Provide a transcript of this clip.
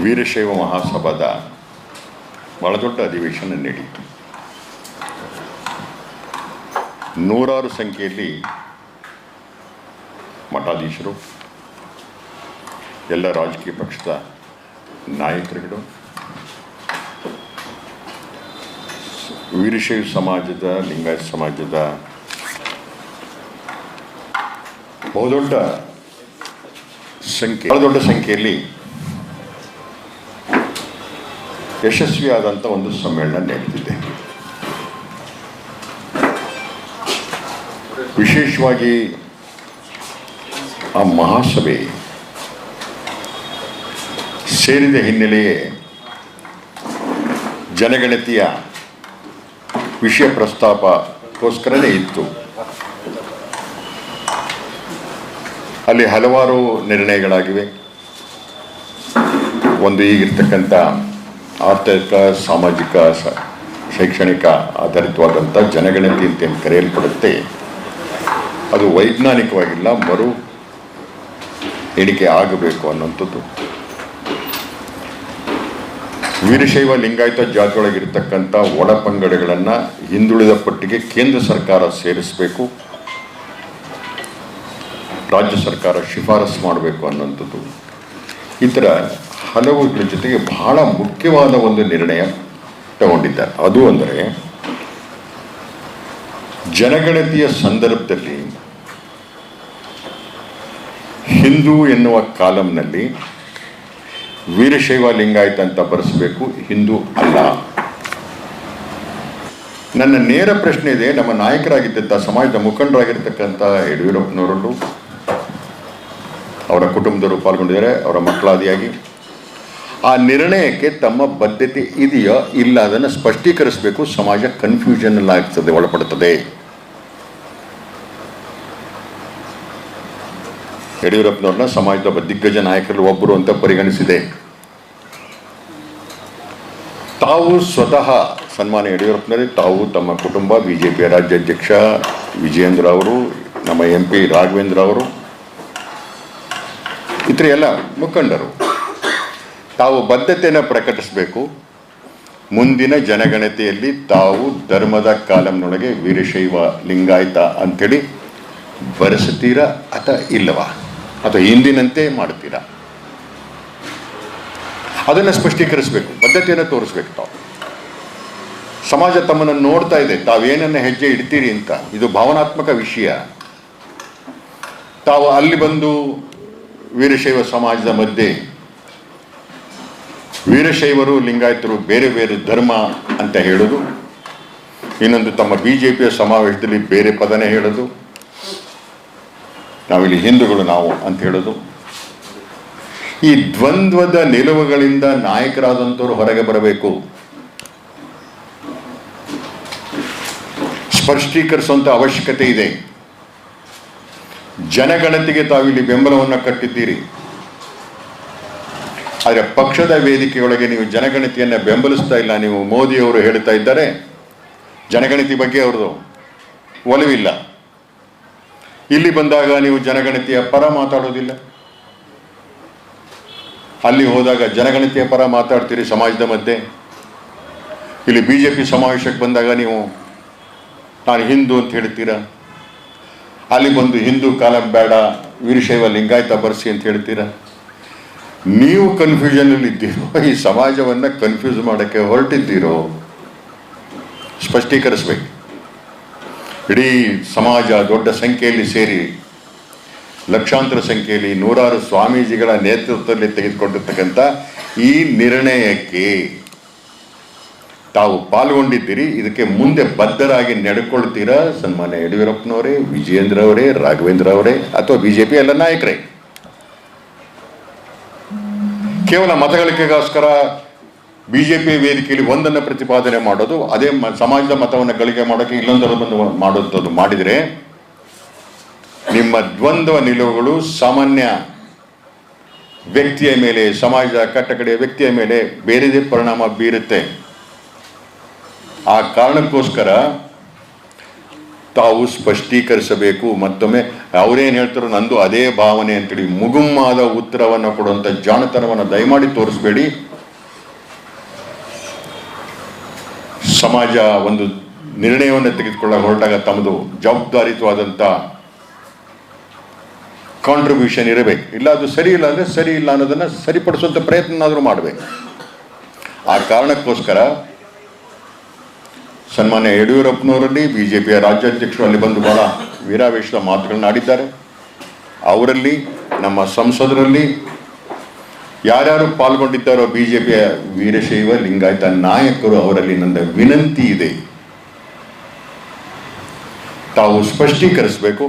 ವೀರಶೈವ ಮಹಾಸಭಾದ ಬಹಳ ದೊಡ್ಡ ಅಧಿವೇಶನ ನಡೆಯಿತು. ನೂರಾರು ಸಂಖ್ಯೆಯಲ್ಲಿ ಮಠಾಧೀಶರು, ಎಲ್ಲ ರಾಜಕೀಯ ಪಕ್ಷದ ನಾಯಕರುಗಳು, ವೀರಶೈವ ಸಮಾಜದ, ಲಿಂಗಾಯತ ಸಮಾಜದ ಬಹಳ ದೊಡ್ಡ ಸಂಖ್ಯೆಯಲ್ಲಿ ಯಶಸ್ವಿಯಾದಂಥ ಒಂದು ಸಮ್ಮೇಳನ ನಡೆದಿದೆ. ವಿಶೇಷವಾಗಿ ಆ ಮಹಾಸಭೆ ಸೇರಿದ ಹಿನ್ನೆಲೆಯೇ ಜನಗಣತಿಯ ವಿಷಯ ಪ್ರಸ್ತಾಪಕ್ಕೋಸ್ಕರನೇ ಇತ್ತು. ಅಲ್ಲಿ ಹಲವಾರು ನಿರ್ಣಯಗಳಾಗಿವೆ. ಒಂದು ಈಗಿರ್ತಕ್ಕಂಥ ಆರ್ಥಿಕ, ಸಾಮಾಜಿಕ, ಶೈಕ್ಷಣಿಕ ಆಧಾರಿತವಾದಂಥ ಜನಗಣತಿ ಅಂತ ಏನು ಕರೆಯಲ್ಪಡುತ್ತೆ, ಅದು ವೈಜ್ಞಾನಿಕವಾಗಿಲ್ಲ, ಮರು ಎಣಿಕೆ ಆಗಬೇಕು ಅನ್ನುವಂಥದ್ದು. ವೀರಶೈವ ಲಿಂಗಾಯತ ಜಾತಿಯೊಳಗಿರ್ತಕ್ಕಂಥ ಒಳಪಂಗಡಗಳನ್ನು ಹಿಂದುಳಿದ ಪಟ್ಟಿಗೆ ಕೇಂದ್ರ ಸರ್ಕಾರ ಸೇರಿಸಬೇಕು, ರಾಜ್ಯ ಸರ್ಕಾರ ಶಿಫಾರಸು ಮಾಡಬೇಕು ಅನ್ನುವಂಥದ್ದು. ಈ ಥರ ಹಲವುಗಳ ಜೊತೆಗೆ ಬಹಳ ಮುಖ್ಯವಾದ ಒಂದು ನಿರ್ಣಯ ತಗೊಂಡಿದ್ದಾರೆ. ಅದು ಅಂದರೆ ಜನಗಣತಿಯ ಸಂದರ್ಭದಲ್ಲಿ ಹಿಂದೂ ಎನ್ನುವ ಕಾಲಂನಲ್ಲಿ ವೀರಶೈವ ಲಿಂಗಾಯತ ಅಂತ ಬರೆಸಬೇಕು, ಹಿಂದೂ ಅಲ್ಲ. ನನ್ನ ನೇರ ಪ್ರಶ್ನೆ ಇದೆ, ನಮ್ಮ ನಾಯಕರಾಗಿದ್ದಂಥ ಸಮಾಜದ ಮುಖಂಡರಾಗಿರ್ತಕ್ಕಂಥ ಯಡಿಯೂರಪ್ಪನವರು, ಅವರ ಕುಟುಂಬದವರು ಪಾಲ್ಗೊಂಡಿದ್ದಾರೆ, ಅವರ ಮಕ್ಕಳಾದಿಯಾಗಿ. ಆ ನಿರ್ಣಯಕ್ಕೆ ತಮ್ಮ ಬದ್ಧತೆ ಇದೆಯೋ ಇಲ್ಲ ಅದನ್ನು ಸ್ಪಷ್ಟೀಕರಿಸಬೇಕು. ಸಮಾಜ ಕನ್ಫ್ಯೂಷನ್ ಆಗ್ತದೆ, ಒಳಪಡುತ್ತದೆ. ಯಡಿಯೂರಪ್ಪನವ್ರನ್ನ ಸಮಾಜದ ದಿಗ್ಗಜ ನಾಯಕರಲ್ಲಿ ಒಬ್ಬರು ಅಂತ ಪರಿಗಣಿಸಿದೆ. ತಾವು ಸ್ವತಃ ಸನ್ಮಾನ್ಯ ಯಡಿಯೂರಪ್ಪನವರೇ, ತಾವು ತಮ್ಮ ಕುಟುಂಬ, ಬಿಜೆಪಿಯ ರಾಜ್ಯಾಧ್ಯಕ್ಷ ವಿಜಯೇಂದ್ರ ಅವರು, ನಮ್ಮ MP ರಾಘವೇಂದ್ರ ಅವರು, ಇತರ ಎಲ್ಲ ಮುಖಂಡರು ತಾವು ಬದ್ಧತೆಯನ್ನು ಪ್ರಕಟಿಸಬೇಕು. ಮುಂದಿನ ಜನಗಣತಿಯಲ್ಲಿ ತಾವು ಧರ್ಮದ ಕಾಲಂನೊಳಗೆ ವೀರಶೈವ ಲಿಂಗಾಯತ ಅಂಥೇಳಿ ಬರೆಸುತ್ತೀರಾ ಅಥವಾ ಇಲ್ಲವಾ, ಅಥವಾ ಹಿಂದಿನಂತೆ ಮಾಡ್ತೀರಾ, ಅದನ್ನು ಸ್ಪಷ್ಟೀಕರಿಸಬೇಕು, ಬದ್ಧತೆಯನ್ನು ತೋರಿಸ್ಬೇಕು. ತಾವು ಸಮಾಜ ತಮ್ಮನ್ನು ನೋಡ್ತಾ ಇದೆ, ತಾವೇನನ್ನ ಹೆಜ್ಜೆ ಇಡ್ತೀರಿ ಅಂತ. ಇದು ಭಾವನಾತ್ಮಕ ವಿಷಯ. ತಾವು ಅಲ್ಲಿ ಬಂದು ವೀರಶೈವ ಸಮಾಜದ ಮಧ್ಯೆ ವೀರಶೈವರು ಲಿಂಗಾಯತರು ಬೇರೆ ಬೇರೆ ಧರ್ಮ ಅಂತ ಹೇಳೋದು, ಇನ್ನೊಂದು ತಮ್ಮ BJPಯ ಸಮಾವೇಶದಲ್ಲಿ ಬೇರೆ ಪದನೇ ಹೇಳೋದು, ನಾವಿಲ್ಲಿ ಹಿಂದೂಗಳು ನಾವು ಅಂತ ಹೇಳೋದು. ಈ ದ್ವಂದ್ವದ ನಿಲುವುಗಳಿಂದ ನಾಯಕರಾದಂಥವ್ರು ಹೊರಗೆ ಬರಬೇಕು, ಸ್ಪಷ್ಟೀಕರಿಸುವಂಥ ಅವಶ್ಯಕತೆ ಇದೆ. ಜನಗಣತಿಗೆ ತಾವಿಲ್ಲಿ ಬೆಂಬಲವನ್ನು ಕಟ್ಟಿದ್ದೀರಿ, ಆದರೆ ಪಕ್ಷದ ವೇದಿಕೆಯೊಳಗೆ ನೀವು ಜನಗಣತಿಯನ್ನು ಬೆಂಬಲಿಸ್ತಾ ಇಲ್ಲ. ನೀವು ಮೋದಿಯವರು ಹೇಳ್ತಾ ಇದ್ದಾರೆ ಜನಗಣತಿ ಬಗ್ಗೆ ಅವ್ರದ್ದು ಒಲವಿಲ್ಲ. ಇಲ್ಲಿ ಬಂದಾಗ ನೀವು ಜನಗಣತಿಯ ಪರ ಮಾತಾಡೋದಿಲ್ಲ, ಅಲ್ಲಿ ಹೋದಾಗ ಜನಗಣತಿಯ ಪರ ಮಾತಾಡ್ತೀರಿ ಸಮಾಜದ ಮಧ್ಯೆ. ಇಲ್ಲಿ BJP ಸಮಾವೇಶಕ್ಕೆ ಬಂದಾಗ ನೀವು ನಾನು ಹಿಂದೂ ಅಂತ ಹೇಳ್ತೀರಾ, ಅಲ್ಲಿ ಬಂದು ಹಿಂದೂ ಕಾಲಂ ಬೇಡ ವೀರಶೈವ ಲಿಂಗಾಯತ ಬರೆಸಿ ಅಂತ ಹೇಳ್ತೀರಾ. ನೀವು ಕನ್ಫ್ಯೂಷನಲ್ಲಿ ಇದ್ದೀರೋ, ಈ ಸಮಾಜವನ್ನು ಕನ್ಫ್ಯೂಸ್ ಮಾಡೋಕ್ಕೆ ಹೊರಟಿದ್ದೀರೋ, ಸ್ಪಷ್ಟೀಕರಿಸಬೇಕು. ಇಡೀ ಸಮಾಜ ದೊಡ್ಡ ಸಂಖ್ಯೆಯಲ್ಲಿ ಸೇರಿ, ಲಕ್ಷಾಂತರ ಸಂಖ್ಯೆಯಲ್ಲಿ ನೂರಾರು ಸ್ವಾಮೀಜಿಗಳ ನೇತೃತ್ವದಲ್ಲಿ ತೆಗೆದುಕೊಂಡಿರ್ತಕ್ಕಂಥ ಈ ನಿರ್ಣಯಕ್ಕೆ ತಾವು ಪಾಲ್ಗೊಂಡಿದ್ದೀರಿ. ಇದಕ್ಕೆ ಮುಂದೆ ಬದ್ಧರಾಗಿ ನಡ್ಕೊಳ್ತೀರಾ ಸನ್ಮಾನ್ಯ ಯಡಿಯೂರಪ್ಪನವರೇ, ವಿಜಯೇಂದ್ರ ಅವರೇ, ರಾಘವೇಂದ್ರ ಅವರೇ, ಅಥವಾ BJP ಎಲ್ಲ ನಾಯಕರೇ? ಕೇವಲ ಮತಗಳಿಕೆಗೋಸ್ಕರ BJP ವೇದಿಕೆಯಲ್ಲಿ ಒಂದನ್ನು ಪ್ರತಿಪಾದನೆ ಮಾಡೋದು, ಅದೇ ಸಮಾಜದ ಮತವನ್ನು ಗಳಿಕೆ ಮಾಡೋಕ್ಕೆ ಇಲ್ಲೊಂದನ್ನು ಮಾಡುವಂಥದ್ದು ಮಾಡಿದರೆ ನಿಮ್ಮ ದ್ವಂದ್ವ ನಿಲುವುಗಳು ಸಾಮಾನ್ಯ ವ್ಯಕ್ತಿಯ ಮೇಲೆ, ಸಮಾಜದ ಕಟ್ಟಕಡೆಯ ವ್ಯಕ್ತಿಯ ಮೇಲೆ ಬೇರೆದೇ ಪರಿಣಾಮ ಬೀರುತ್ತೆ. ಆ ಕಾರಣಕ್ಕೋಸ್ಕರ ತಾವು ಸ್ಪಷ್ಟೀಕರಿಸಬೇಕು. ಮತ್ತೊಮ್ಮೆ ಅವರೇನು ಹೇಳ್ತಾರೋ ನಂದು ಅದೇ ಭಾವನೆ ಅಂತೇಳಿ ಮುಗುಮ್ಮಾದ ಉತ್ತರವನ್ನು ಕೊಡುವಂಥ ಜಾಣತನವನ್ನು ದಯಮಾಡಿ ತೋರಿಸ್ಬೇಡಿ. ಸಮಾಜ ಒಂದು ನಿರ್ಣಯವನ್ನು ತೆಗೆದುಕೊಳ್ಳ ಹೊರಟಾಗ ತಮ್ಮದು ಜವಾಬ್ದಾರಿತವಾದಂಥ ಕಾಂಟ್ರಿಬ್ಯೂಷನ್ ಇರಬೇಕು. ಇಲ್ಲ ಅದು ಸರಿ ಇಲ್ಲ ಅಂದರೆ ಸರಿ ಇಲ್ಲ ಅನ್ನೋದನ್ನು ಸರಿಪಡಿಸುವಂಥ ಪ್ರಯತ್ನನಾದರೂ ಮಾಡಬೇಕು. ಆ ಕಾರಣಕ್ಕೋಸ್ಕರ ಸನ್ಮಾನ್ಯ ಯಡಿಯೂರಪ್ಪನವರಲ್ಲಿ BJPಯ ರಾಜ್ಯಾಧ್ಯಕ್ಷರು ಅಲ್ಲಿ ಬಂದು ಬಹಳ ವೀರಾವೇಶದ ಮಾತುಗಳನ್ನ ಆಡಿದ್ದಾರೆ. ಅವರಲ್ಲಿ, ನಮ್ಮ ಸಂಸದರಲ್ಲಿ ಯಾರ್ಯಾರು ಪಾಲ್ಗೊಂಡಿದ್ದಾರೋ BJPಯ ವೀರಶೈವ ಲಿಂಗಾಯತ ನಾಯಕರು, ಅವರಲ್ಲಿ ನನ್ನ ವಿನಂತಿ ಇದೆ, ತಾವು ಸ್ಪಷ್ಟೀಕರಿಸಬೇಕು.